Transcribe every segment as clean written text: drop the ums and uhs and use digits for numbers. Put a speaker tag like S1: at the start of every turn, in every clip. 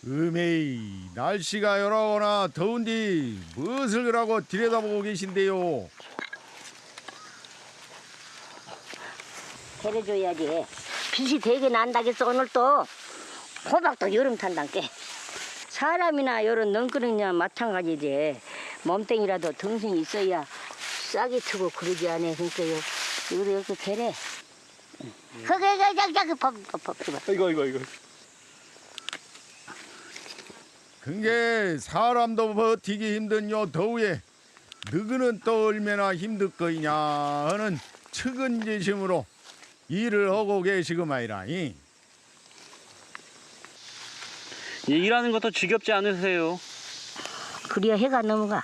S1: 음에이 날씨가 열하거나 더운디 무엇을 그러고 들여다보고 계신데요.
S2: 데려줘야지. 빛이 되게 난다겠어. 오늘 또 호박도 여름 탄단께. 사람이나 요런 넝그러냐 마찬가지지. 몸뚱이라도 등승이 있어야 싹이 트고 그러지 않아. 그러니까요. 이렇게 되래.
S3: 이거.
S1: 그게 사람도 버티기 힘든 요 더위에 너그는 또 얼마나 힘들 거이냐 하는 측은지심으로 일을 하고 계시구마이라니.
S3: 일하는 것도 지겹지 않으세요?
S2: 그래야 해가 넘어가.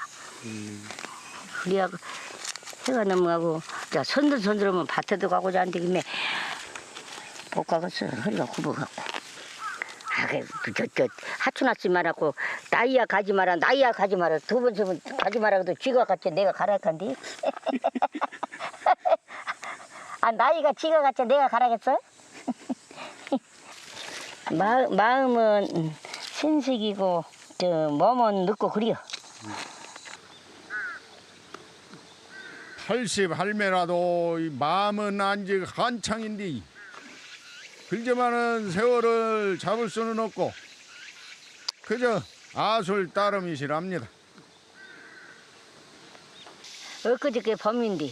S2: 그래야 해가 넘어가고, 자, 손들면 밭에도 가고자 하는데, 김에 못 가겠어. 허리가 굽어갖고. 하춘 하지 말라고, 나이야 가지 마라, 두 번, 세 번 가지 마라, 그래도 쥐가 같이 내가 가라간디? 아, 나이가 쥐가 같이 내가 가라겠어? 마음은 신식이고, 몸은 늙고 그래요.
S1: 80 할매라도 이 마음은 아직 한창인데 글자만은 세월을 잡을 수는 없고 그저 아술 따름이시랍니다.
S2: 엊그저께 봄인데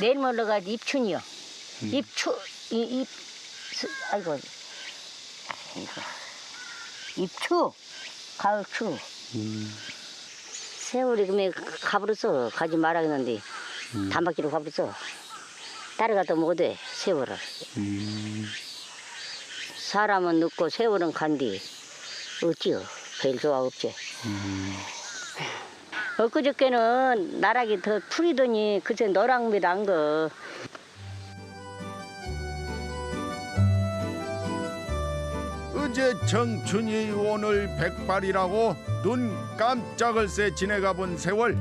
S2: 내일 몰러가지고 입춘이요. 입추, 가을추. 세월이 그러면 가버렸어. 가지 말아야겠는데 단박지로 가버렸어. 따라가도 못해 세월을. 사람은 늙고 세월은 간디 어찌요. 별 좋아 없지. 엊그저께는 나락이 더 풀이더니 그새 노랑빛 안 거.
S1: 어제 청춘이 오늘 백발이라고 눈 깜짝을 새 지내가 본 세월.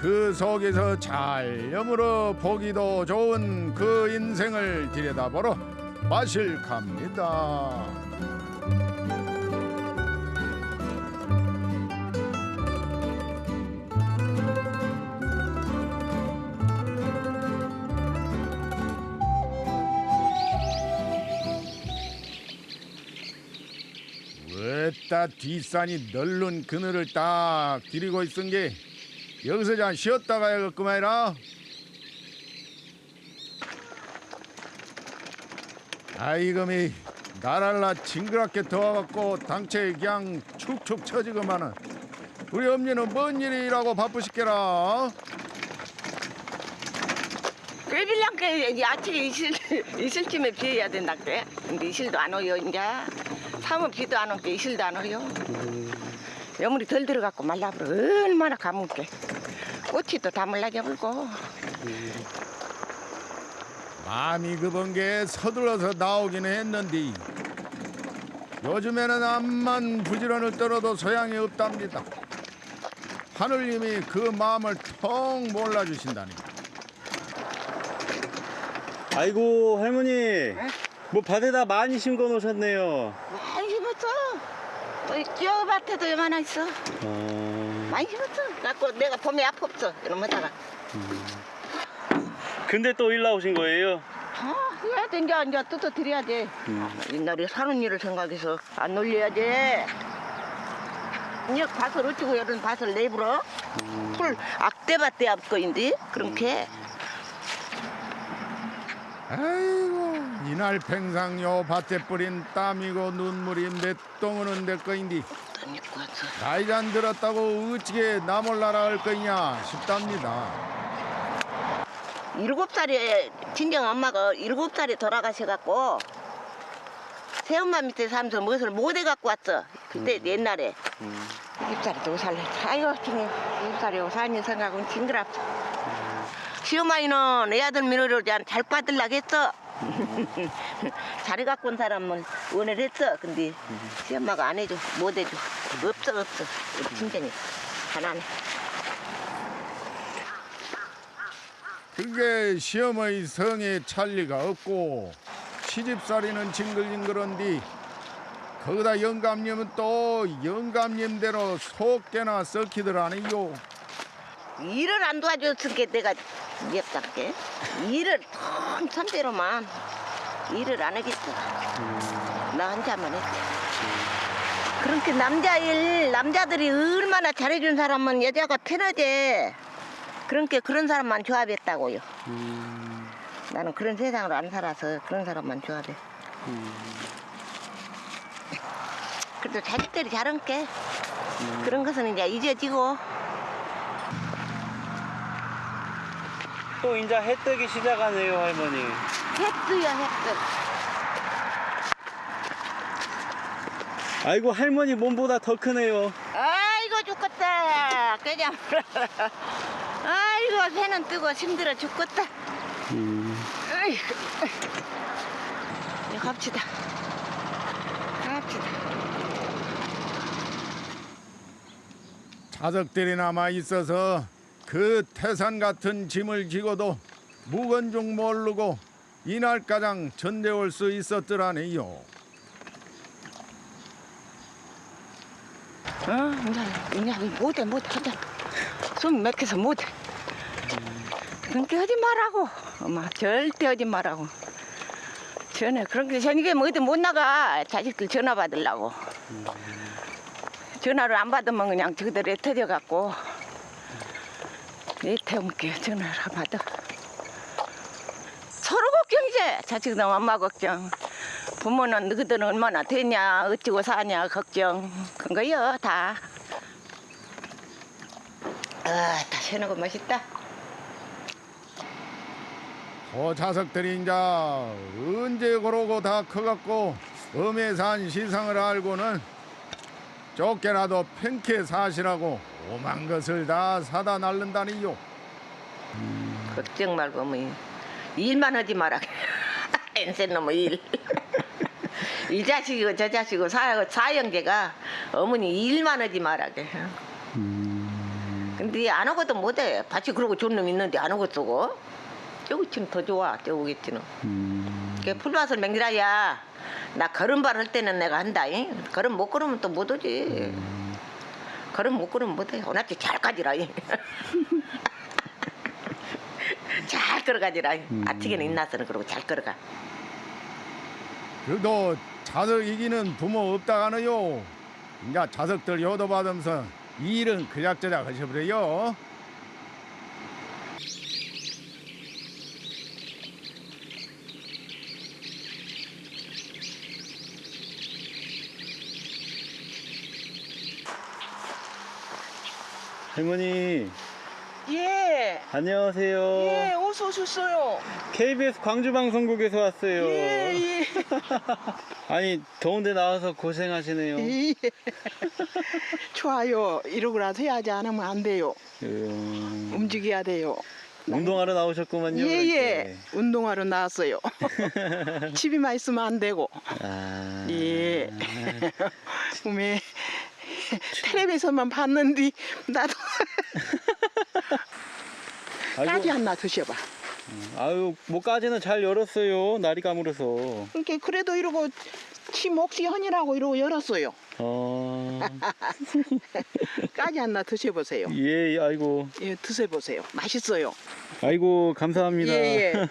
S1: 그 속에서 잘 여물어 보기도 좋은 그 인생을 들여다보러 마실 갑니다. 왜따 뒷산이 널른 그늘을 딱 들이고 있은 게 여기서 좀 쉬었다 가야겠구만이라. 아이금이 나랄라 징그럽게 더워갖고 당체 그냥 축축 처지고만은 우리 엄니는 뭔 일이라고 바쁘시게라.
S4: 일빌랑께 아침에 이슬쯤에 비해야 된다 그래. 근데 이슬도 안 오요 이제. 사면 비도 안 오게 이슬도 안 오요. 여물이 덜 들어갖고 말라버려. 얼마나 가물게. 꽃이 또 다물라게 불고.
S1: 마음이 급한 게 서둘러서 나오기는 했는데 요즘에는 암만 부지런을 떨어도 소양이 없답니다. 하늘님이 그 마음을 통 몰라주신다니.
S3: 아이고 할머니, 뭐 밭에다 많이 심고 놓으셨네요.
S4: 많이 심었어. 저 밭에도 얼마나 있어. 많이 심었어. 갖고 내가 봄에 아프 없어. 이러면다가.
S3: 근데 또 일 나오신 거예요?
S4: 해야 돼. 이제 뜯어 드려야지. 옛날에 사는 일을 생각해서 안 놀려야지. 이제 밭을 어찌고 이런 밭을 내불어? 풀 악대밭 대 앞거인데 그렇게.
S1: 아이고 이날 평상 요 밭에 뿌린 땀이고 눈물이 몇 동은 될 거인데 나이잔 들었다고 어찌게 나몰라라 할 거냐 싶답니다.
S4: 7살에 친정 엄마가 7살에 돌아가셔갖고 새엄마 밑에 살면서 무엇을 못 해갖고 왔어. 그때 옛날에 20살에 또 살래. 아이고 지금 20살에 사는 생각은 징그럽다. 시어머니는 애 아들 며느리를 잘 받으려고 했어. 잘해갖고 온 사람은 원을 했어. 근데 시엄마가 안 해줘. 못 해줘. 없어. 우리 친정이 가난해.
S1: 그게 시어머니 성에 찰 리가 없고 시집살이는 징글징글한디 거기다 영감님은 또 영감님대로 속개나 썩히더라니요.
S4: 일을 안 도와줬으니까 내가 미역답게 일을 천대로만 일을 안 하겠어. 나 혼자만 했지. 그렇게 남자들이 얼마나 잘해준 사람은 여자가 편하지. 그러니까 그런 사람만 조합했다고요. 나는 그런 세상으로 안 살아서 그런 사람만 조합해. 그래도 자식들이 잘한 게 그런 것은 이제 잊어지고.
S3: 또 이제 해 뜨기 시작하네요, 할머니.
S4: 해뜨요 해뜨.
S3: 아이고, 할머니 몸보다 더 크네요.
S4: 아이고 죽겠다. 그냥 아이고 새는 뜨고 힘들어 죽겠다. 아이고. 이제 갑시다.
S1: 자석들이 남아 있어서 그 태산 같은 짐을 지고도 묵은 줄 모르고 이날가장 전대올 수 있었더라네요.
S4: 이제 못해 하자. 숨 막혀서 못해. 그렇게 하지 말라고. 엄마 절대 하지 말라고. 전에 그렇게 저녁에 뭐 어디 못 나가. 자식들 전화 받으려고. 전화를 안 받으면 그냥 저기들 애 터져갖고 애 태움게 전화를 받아. 서로 걱정이지. 자식들 엄마 걱정. 부모는 너희들은 얼마나 되냐 어찌고 사냐 걱정. 그런 거요 다. 다 새는 거 맛있다.
S1: 그 자석들이 이제 언제 그러고 다 커갖고 엄에 산 시상을 알고는 쫓겨나도 팽케 사시라고 오만 것을 다 사다 날른다니요.
S4: 걱정 말고 뭐 일만 하지 마라. 인생 놈의 일. 이 자식이고 저 자식이고 사형제가 어머니 일만 하지 말라게. 근데 안 하고도 못해. 밭이 그러고 좋은 놈 있는데 안 하고 쓰고. 저기치는 더 좋아. 저기치는. 그게 풀밭을 맹기라야. 나 걸음발 할 때는 내가 한다. 잉? 걸음 못 걸으면 또 못 오지. 걸음 못 걸으면 못 해. 오나치 잘 가지라. 잉? 잘 걸어가지라. 아치게는 인나서는 그러고 잘 걸어가.
S1: 그래도 자석 이기는 부모 없다 하네요. 이제 자석들 효도받으면서 일은 그작저작 하셔버려요.
S3: 할머니,
S5: 예.
S3: 안녕하세요.
S5: 예, 어서 오셨어요.
S3: KBS 광주방송국에서 왔어요.
S5: 예, 예.
S3: 아니, 더운데 나와서 고생하시네요.
S5: 예. 좋아요. 이러고라도 해야지 않으면 안 돼요. 움직여야 돼요.
S3: 운동하러 나오셨구만요.
S5: 예,
S3: 그렇게.
S5: 예. 운동하러 나왔어요. 집에만 있으면 안 되고.
S3: 아.
S5: 예. 꿈에 텔레비전만 봤는데 나도 까지 하나 드셔봐.
S3: 아유, 뭐까지는 잘 열었어요. 날이 가물어서.
S5: 그러니까 그래도 이러고 침 혹시 헌이라고 이러고 열었어요. 까지 하나 드셔보세요.
S3: 예, 아이고.
S5: 예, 드셔보세요. 맛있어요.
S3: 아이고, 감사합니다.
S5: 예, 예.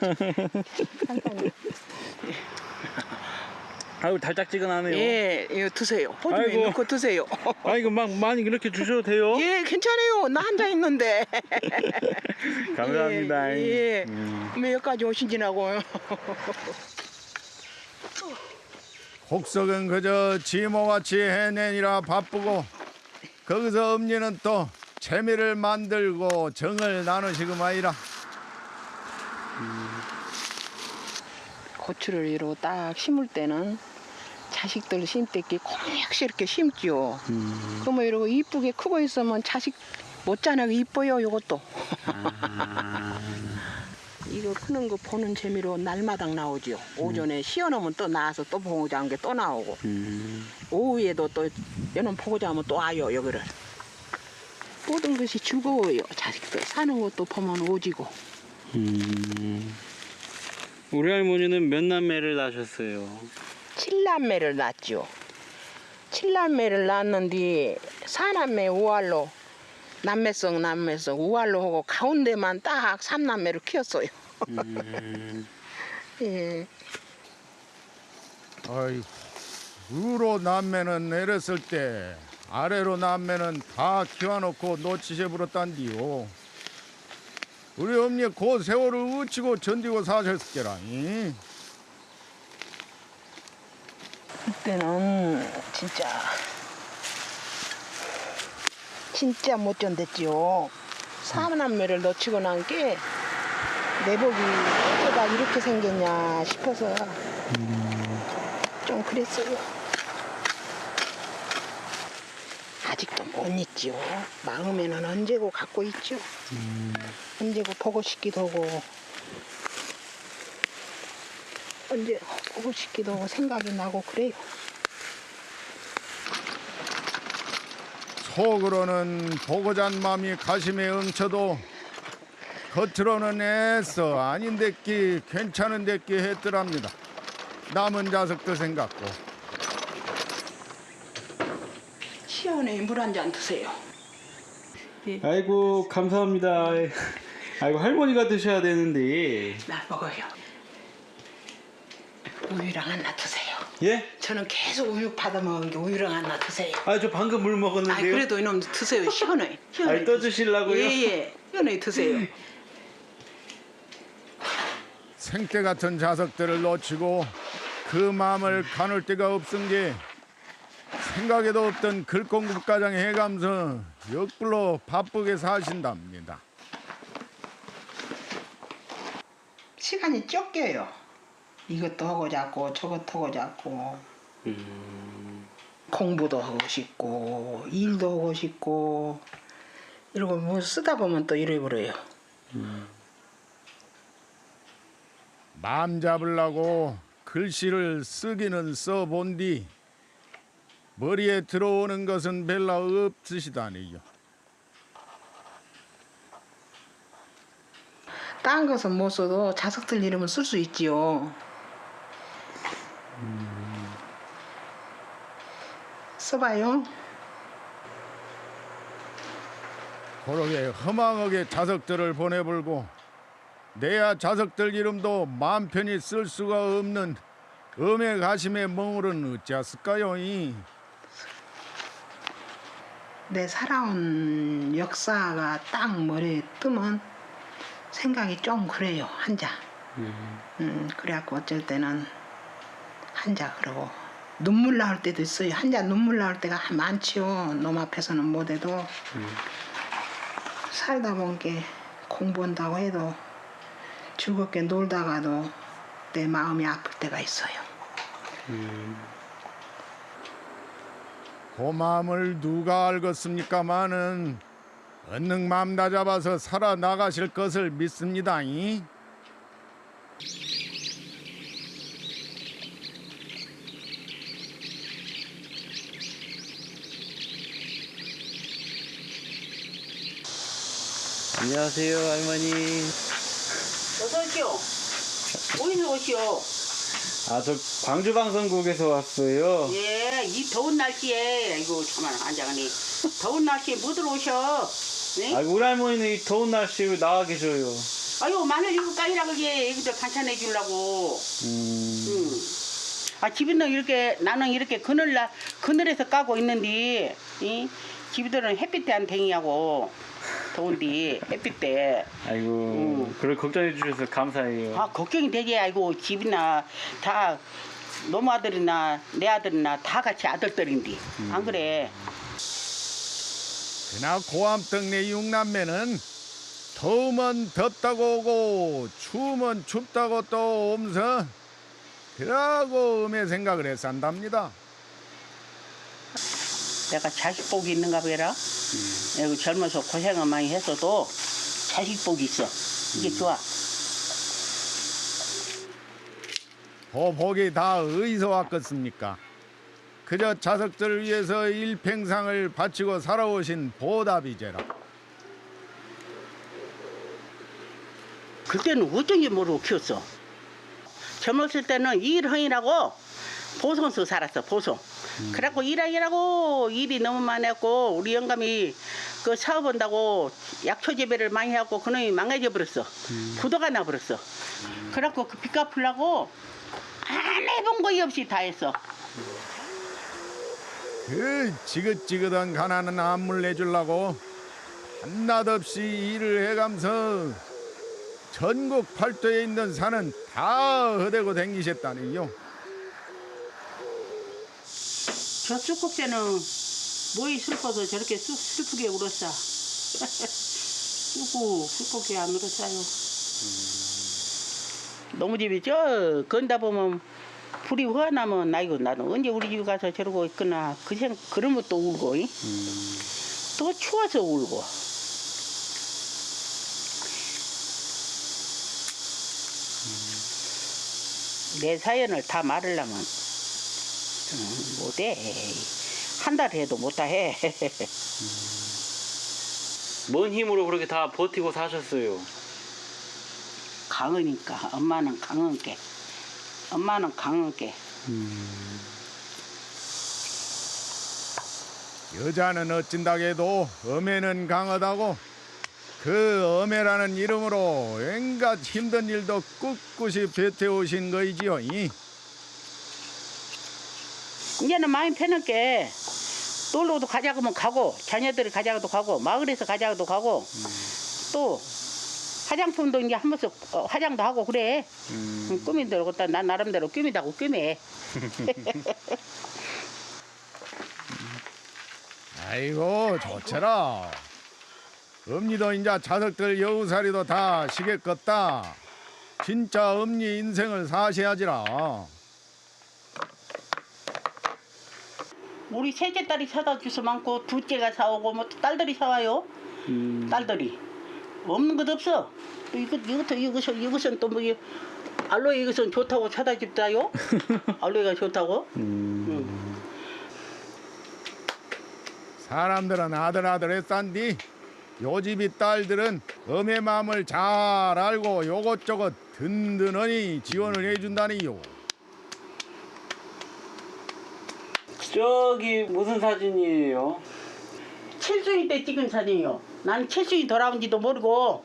S3: 아이고, 달짝지근하네요.
S5: 예, 예, 드세요. 호주에
S3: 아이고.
S5: 넣고 드세요.
S3: 아이고, 막 많이 이렇게 주셔도 돼요?
S5: 예, 괜찮아요. 나 앉아 있는데.
S3: 감사합니다.
S5: 예, 예. 왜 여기까지 오신지라고.
S1: 곡석은 그저 지모같이 해내니라 바쁘고 거기서 엄니는 또 재미를 만들고 정을 나누시구마이라.
S5: 고추를 이러고 딱 심을 때는 자식들 심때끼 콩약시 이렇게 심지요. 그러면 이러고 이쁘게 크고 있으면 자식 못자나게 이뻐요, 요것도. 이거 크는 거 보는 재미로 날마당 나오지요. 오전에 시원하면 또 나와서 또 보고자 하는 게 또 나오고. 오후에도 또 얘는 보고자 하면 또 와요, 여기를. 모든 것이 즐거워요, 자식들. 사는 것도 보면 오지고.
S3: 우리 할머니는 몇 남매를 낳으셨어요?
S5: 7남매를 낳았죠. 7남매를 낳았는데 4남매 우알로 남매성 우알로 하고 가운데만 딱 3남매를 키웠어요. 예.
S1: 아이고, 위로 남매는 내렸을 때 아래로 남매는 다 키워놓고 놓치셔 버렸단디요. 우리 어머니 그 세월을 어찌고 견디고 사셨겠라.
S5: 그때는 진짜 못 견뎠지요. 3남매를 놓치고 난 게 내복이 어쩌다 이렇게 생겼냐 싶어서 좀 그랬어요. 아직도 못 잊지요. 마음에는 언제고 갖고 있죠. 언제고 보고 싶기도 하고 언제 보고 싶기도 하고 생각이 나고 그래요.
S1: 속으로는 보고잔 마음이 가심에 응쳐도 겉으로는 애써 아닌데끼 괜찮은데끼 했더랍니다. 남은 자석도 생각고.
S5: 시원해. 물 한 잔 드세요.
S3: 아이고 감사합니다. 아이고 할머니가 드셔야 되는데.
S5: 나 먹어요. 우유랑 하나 드세요.
S3: 예?
S5: 저는 계속 우유 받아 먹은 게 우유랑 하나 드세요.
S3: 아 저 방금 물 먹었는데요.
S5: 아 그래도 이놈 드세요. 시원해. 시원해.
S3: 아, 떠주시려고요?
S5: 예예. 시원해 드세요.
S1: 생때 같은 자석들을 놓치고 그 마음을 가눌 데가 없은 게 생각에도 없던 글공급 가정 해가면서 역불로 바쁘게 사신답니다.
S5: 시간이 쫓겨요. 이것도 하고 자꾸 저것도 하고 자꾸 공부도 하고 싶고 일도 하고 싶고 이러고 뭐 쓰다 보면 또 잃어버려요.
S1: 마음 잡으려고 글씨를 쓰기는 써본 뒤 머리에 들어오는 것은 별로 없으시다니요.
S5: 딴 것은 못 써도 자석들 이름은 쓸 수 있지요. 써봐요.
S1: 그러게 허망하게 자석들을 보내불고 내야 자석들 이름도 마음 편히 쓸 수가 없는 음의 가심의 멍울은 어찌했을까요?
S5: 내 살아온 역사가 딱 머리에 뜨면 생각이 좀 그래요. 한자. 그래갖고 어쩔 때는 한자 그러고 눈물 나올 때도 있어요. 한자 눈물 나올 때가 많지요. 놈 앞에서는 못해도 살다 본 게 공부한다고 해도 즐겁게 놀다가도 내 마음이 아플 때가 있어요.
S1: 그 마음을 누가 알겠습니까마는 언능 마음 다잡아서 살아나가실 것을 믿습니다.
S3: 안녕하세요 할머니.
S5: 어서 오시오. 어디서 오시오?
S3: 아 저 광주 방송국에서 왔어요.
S5: 예, 이 더운 날씨에 아이고 참아 앉아가니 더운 날씨에 못 들어오셔. 네?
S3: 아이고 우리 할머니는 이 더운 날씨에 왜 나와 계셔요?
S5: 아이고 마늘 이거 까이라 그게 여기다 반찬해 주려고. 아 집에는 이렇게 나는 이렇게 그늘에서 까고 있는데 이 집들은 햇빛 안 댕이하고 더운데 햇빛 때.
S3: 아이고 그걸 걱정해 주셔서 감사해요.
S5: 아 걱정이 되지. 아이고 집이나 다 너무 아들이나 내 아들이나 다 같이 아들들인데 안 그래?
S1: 그나 고암떡네 육남매는 더우면 덥다고 오고 추우면 춥다고 또 오면서 그러고 음의 생각을 해서 한답니다.
S5: 내가 자식 복이 있는가 봐라. 여기 젊어서 고생을 많이 했어도 자식 복이 있어. 이게 좋아.
S1: 그 복이 다 어디서 왔겠습니까? 그저 자석들을 위해서 일평상을 바치고 살아오신 보답이제라.
S5: 그때는 어쩐지 모르고 키웠어. 젊었을 때는 일흥이라고 보성서 살았어. 보성. 그래갖고 일하느라고 일이 너무 많았고 우리 영감이 그 사업 한다고 약초 재배를 많이 하고 그놈이 망가져 버렸어. 부도가 나 버렸어. 그래갖고 그 빚 갚으려고 안 해본 거이 없이 다 했어.
S1: 그 지긋지긋한 가난은 안물 내주려고 한낱 없이 일을 해가면서 전국 팔도에 있는 산은 다 허대고 댕기셨다니요.
S5: 저 쑥국새는 뭐이 슬퍼서 저렇게 슬프게 울었어. 쑥국새 안 울었어요. 너무 집이 저 건다 보면 불이 화나면 아이고 나도 언제 우리 집 가서 저러고 있구나 그러면 또 울고 또 추워서 울고. 내 사연을 다 말하려면 못해. 한 달 해도 못다 해.
S3: 뭔 힘으로 그렇게 다 버티고 사셨어요?
S5: 강하니까 엄마는 강한 게. 엄마는 강한 게.
S1: 여자는 어찐다고 해도 어매는 강하다고 그 어매라는 이름으로 온갖 힘든 일도 꿋꿋이 버텨오신 거이지요.
S5: 이제는 많이 편할게. 놀러도 가자고 하면 가고 자녀들이 가자고도 가고 마을에서 가자고도 가고 또 화장품도 이제 한 번씩 화장도 하고 그래. 꾸민대로 난 나름대로 꾸미다고 꾸미.
S1: 아이고 좋더라. 엄니도 이제 자석들 여우살이도 다 시겠겠다. 진짜 엄니 인생을 사셔야지라.
S5: 우리 셋째 딸이 사다 주서 많고 둘째가 사오고 뭐 또 딸들이 사와요. 딸들이 없는 것 없어. 또 이것은 또 뭐 알로에 이것은 좋다고 사다 줍다요. 알로에가 좋다고.
S1: 사람들은 아들 했단디 요집이 딸들은 엄의 마음을 잘 알고 요것저것 든든하니 지원을 해준다니요.
S3: 저기 무슨 사진이에요?
S5: 칠순이 때 찍은 사진이요. 나는 칠순이 돌아온지도 모르고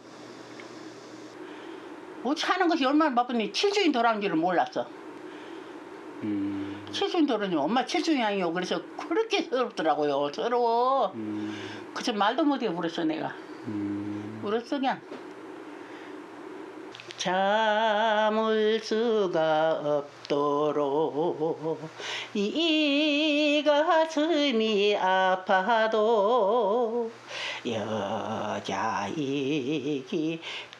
S5: 뭐 사는 것이 얼마나 바쁜지 칠순이 돌아온 줄을 몰랐어. 칠순이 돌아오니 엄마 칠순이 아니요. 그래서 그렇게 서럽더라고요. 서러워. 그래서 말도 못해 울었어 내가. 울었어 그냥. 잠을 수가 없도록 이 가슴이 아파도 여자이기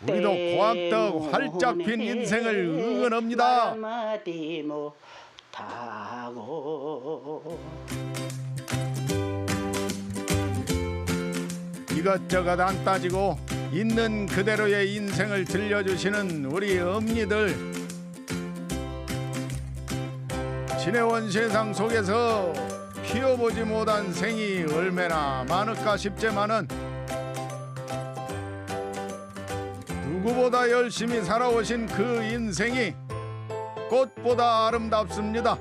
S1: 우리도 고학덕 활짝 핀 인생을 응원합니다.
S5: 한마디 못하고
S1: 이것저것 안 따지고 있는 그대로의 인생을 들려주시는 우리 엄니들. 지내온 세상 속에서 피워보지 못한 생이 얼마나 많을까 싶지만은 누구보다 열심히 살아오신 그 인생이 꽃보다 아름답습니다.